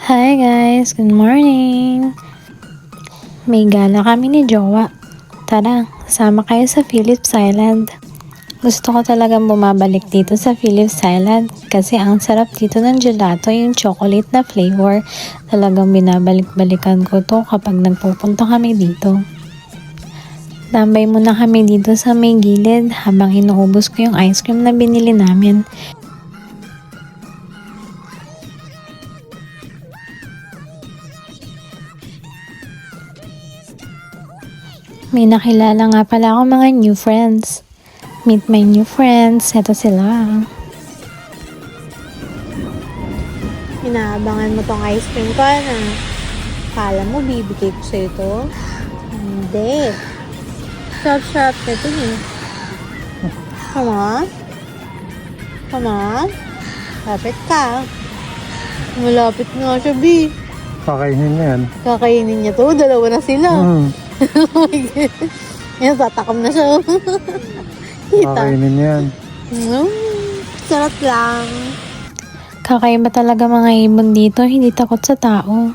Hi guys, good morning! May gala kami ni Jowa. Tara, sama kayo sa Phillips Island. Gusto ko talagang bumabalik dito sa Phillips Island kasi ang sarap dito ng gelato, yung chocolate na flavor. Talagang binabalik-balikan ko to kapag nagpupunta kami dito. Tambay muna kami dito sa may gilid habang inuubos ko yung ice cream na binili namin. May nakilala nga pala ako mga new friends. Meet my new friends. Ito sila. Inaabangan mo tong ice cream ko na. Kala mo bibigay ko sa'yo to? Hindi. Sarap-sarap na ito eh. Come on. Come on. Lapit ka. Malapit nga siya, B. Kakainin niya yan. Kakainin niya to. Dalawa na sila. Oh my God. Yan, tatakam na siya. Kita. Kakainin niya yan. Sarap lang. Kakaiba talaga mga ibon dito. Hindi takot sa tao.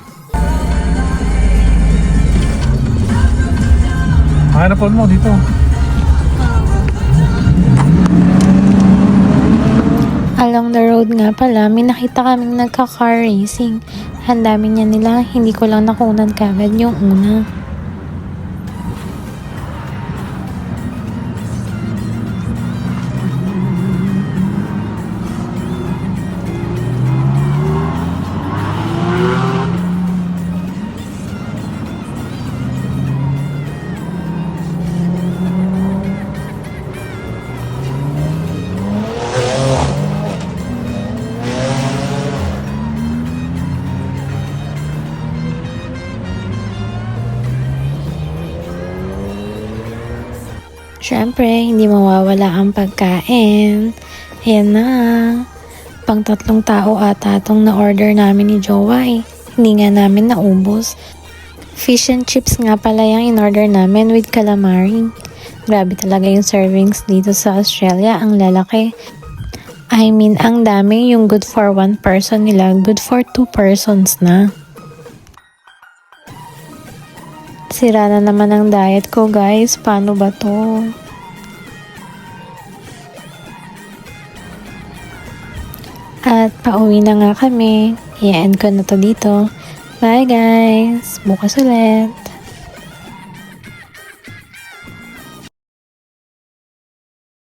Hanapan mo dito. Along the road nga pala, may nakita kaming nagka-car racing. Ang dami niya nila. Hindi ko lang nakunan kagad yung una. Siyempre, hindi mawawala ang pagkain. Ayan na. Pang 3 tao ata itong na-order namin ni Jowa eh. Hindi nga namin naubos. Fish and chips nga pala yung in-order namin with calamari. Grabe talaga yung servings dito sa Australia. Ang lalaki. I mean, ang dami. Yung good for 1 person nila, good for 2 persons na. Sira na naman ang diet ko, guys. Paano ba to? At pauwi na nga kami. I-end ko na to dito. Bye, guys. Bukas ulit.